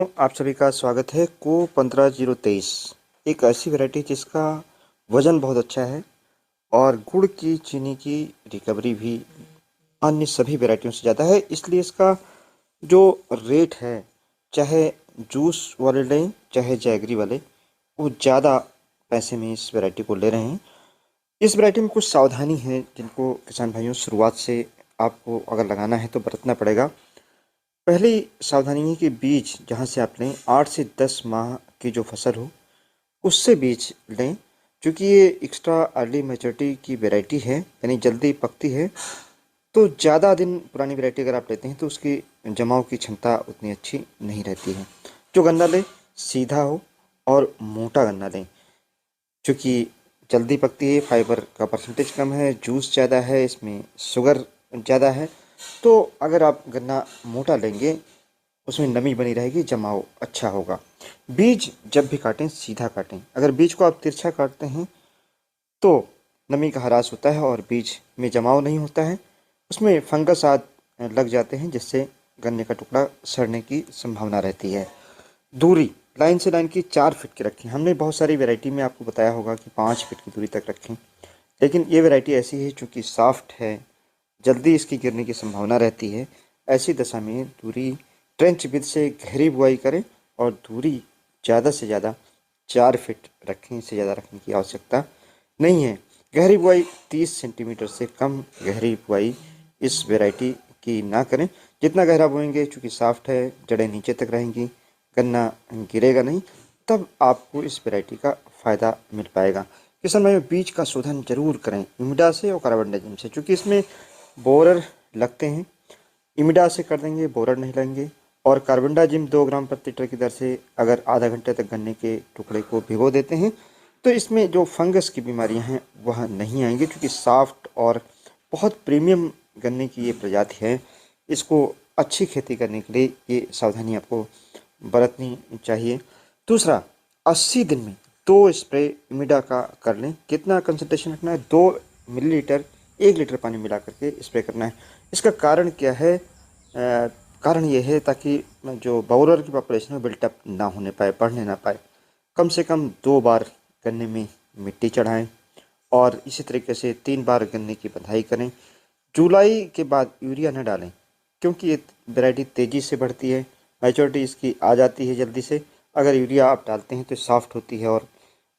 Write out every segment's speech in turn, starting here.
आप सभी का स्वागत है। को 15-023 एक ऐसी वैरायटी जिसका वज़न बहुत अच्छा है और गुड़ की चीनी की रिकवरी भी अन्य सभी वैरायटियों से ज़्यादा है। इसलिए इसका जो रेट है, चाहे जूस वाले लें चाहे जैगरी वाले, वो ज़्यादा पैसे में इस वैरायटी को ले रहे हैं। इस वैरायटी में कुछ सावधानी है जिनको किसान भाइयों शुरुआत से आपको अगर लगाना है तो बरतना पड़ेगा। पहली सावधानी है कि बीज जहाँ से आप लें 8 से 10 माह की जो फसल हो उससे बीज लें, क्योंकि ये एक्स्ट्रा अर्ली मैच्योरिटी की वैरायटी है, यानी जल्दी पकती है। तो ज़्यादा दिन पुरानी वैरायटी अगर आप लेते हैं तो उसकी जमाव की क्षमता उतनी अच्छी नहीं रहती है। जो गन्ना लें सीधा हो और मोटा गन्ना लें, क्योंकि जल्दी पकती है, फाइबर का परसेंटेज कम है, जूस ज़्यादा है, इसमें शुगर ज़्यादा है। तो अगर आप गन्ना मोटा लेंगे उसमें नमी बनी रहेगी, जमाव अच्छा होगा। बीज जब भी काटें सीधा काटें। अगर बीज को आप तिरछा काटते हैं तो नमी का ह्रास होता है और बीज में जमाव नहीं होता है, उसमें फंगस आदि लग जाते हैं जिससे गन्ने का टुकड़ा सड़ने की संभावना रहती है। दूरी लाइन से लाइन की 4 फीट की रखें। हमने बहुत सारी वैरायटी में आपको बताया होगा कि 5 फीट की दूरी तक रखें, लेकिन ये वैरायटी ऐसी है चूँकि सॉफ्ट है, जल्दी इसकी गिरने की संभावना रहती है। ऐसी दशा में दूरी ट्रेंच विद से गहरी बुआई करें और दूरी ज़्यादा से ज़्यादा 4 फीट रखें, इससे ज़्यादा रखने की आवश्यकता नहीं है। गहरी बुआई 30 सेंटीमीटर से कम गहरी बुआई इस वैरायटी की ना करें। जितना गहरा बोएंगे, चूँकि सॉफ्ट है, जड़ें नीचे तक रहेंगी, गन्ना गिरेगा नहीं, तब आपको इस वैरायटी का फ़ायदा मिल पाएगा। किसान भाई बीज का शोधन जरूर करें इमिडा से और कार्बनडाजिम से, क्योंकि इसमें बोरर लगते हैं। इमिडा से कर देंगे, बोरर नहीं लगेंगे। और कार्बनडाजिम 2 ग्राम प्रति लीटर की दर से अगर आधा घंटे तक गन्ने के टुकड़े को भिगो देते हैं तो इसमें जो फंगस की बीमारियां हैं वह नहीं आएंगी, क्योंकि सॉफ्ट और बहुत प्रीमियम गन्ने की ये प्रजाति है। इसको अच्छी खेती करने के लिए ये सावधानी आपको बरतनी चाहिए। दूसरा, 80 दिन में 2 स्प्रे इमिडा का कर लें। कितना कंसंट्रेशन रखना है? 2 मिलीलीटर 1 लीटर पानी मिला करके स्प्रे करना है। इसका कारण क्या है? कारण ये है ताकि जो बाउलर की पॉपुलेशन है बिल्टअप ना होने पाए, बढ़ने ना पाए। कम से कम 2 बार गन्ने में मिट्टी चढ़ाएं और इसी तरीके से 3 बार गन्ने की बंधाई करें। जुलाई के बाद यूरिया न डालें, क्योंकि ये वैरायटी तेज़ी से बढ़ती है, मैच्योरिटी इसकी आ जाती है जल्दी से। अगर यूरिया आप डालते हैं तो सॉफ्ट होती है और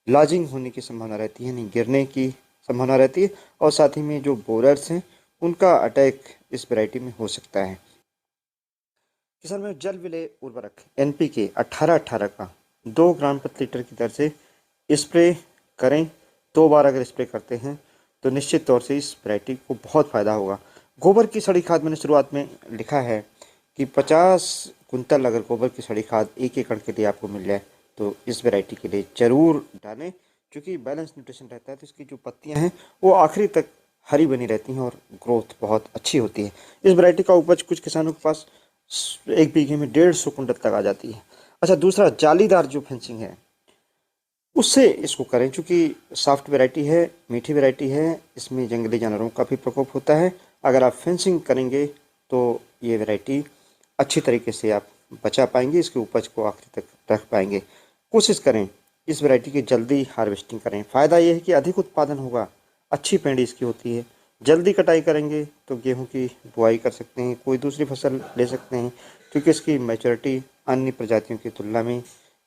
लॉजिंग होने की संभावना रहती है, नहीं गिरने की संभावना रहती है। और साथ ही में जो बोरर्स हैं उनका अटैक इस वैरायटी में हो सकता है। किसान में जल विलेय उर्वरक NPK 18-18 का 2 ग्राम प्रति लीटर की दर से स्प्रे करें। 2 बार अगर स्प्रे करते हैं तो निश्चित तौर से इस वैरायटी को बहुत फ़ायदा होगा। गोबर की सड़ी खाद मैंने शुरुआत में लिखा है कि 50 कुंतल अगर गोबर की सड़ी खाद 1 एकड़ के लिए आपको मिल जाए तो इस वैरायटी के लिए ज़रूर डालें, क्योंकि बैलेंस न्यूट्रिशन रहता है। तो इसकी जो पत्तियां हैं वो आखिरी तक हरी बनी रहती हैं और ग्रोथ बहुत अच्छी होती है। इस वैरायटी का उपज कुछ किसानों के पास 1 बीघे में 150 कुंटल तक आ जाती है। अच्छा, दूसरा, जालीदार जो फेंसिंग है उससे इसको करें, क्योंकि सॉफ्ट वैरायटी है, मीठी वैरायटी है, इसमें जंगली जानवरों का भी प्रकोप होता है। अगर आप फेंसिंग करेंगे तो ये वैरायटी अच्छी तरीके से आप बचा पाएंगे, इसकी उपज को आखिर तक रख पाएंगे। कोशिश करें इस वैरायटी की जल्दी हार्वेस्टिंग करें। फ़ायदा ये है कि अधिक उत्पादन होगा, अच्छी पेंडी इसकी होती है। जल्दी कटाई करेंगे तो गेहूं की बुआई कर सकते हैं, कोई दूसरी फसल ले सकते हैं, क्योंकि इसकी मैच्योरिटी अन्य प्रजातियों की तुलना में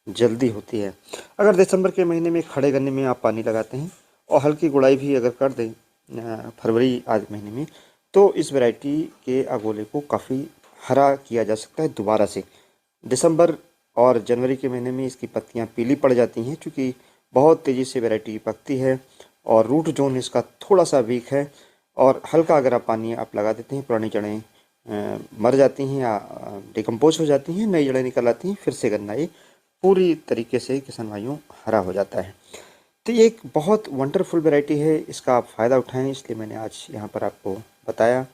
जल्दी होती है। अगर दिसंबर के महीने में खड़े गन्ने में आप पानी लगाते हैं और हल्की गुड़ाई भी अगर कर दें फरवरी आदि महीने में, तो इस वैरायटी के अगोले को काफ़ी हरा किया जा सकता है दोबारा से। दिसंबर और जनवरी के महीने में इसकी पत्तियां पीली पड़ जाती हैं, क्योंकि बहुत तेज़ी से वैरायटी पकती है और रूट जोन इसका थोड़ा सा वीक है। और हल्का अगर आप पानी आप लगा देते हैं, पुरानी जड़ें मर जाती हैं या डिकम्पोज हो जाती हैं, नई जड़ें निकल आती हैं, फिर से गन्ना ये पूरी तरीके से किसान भाइयों हरा हो जाता है। तो ये एक बहुत वंडरफुल वैरायटी है, इसका आप फ़ायदा उठाएं, इसलिए मैंने आज यहाँ पर आपको बताया।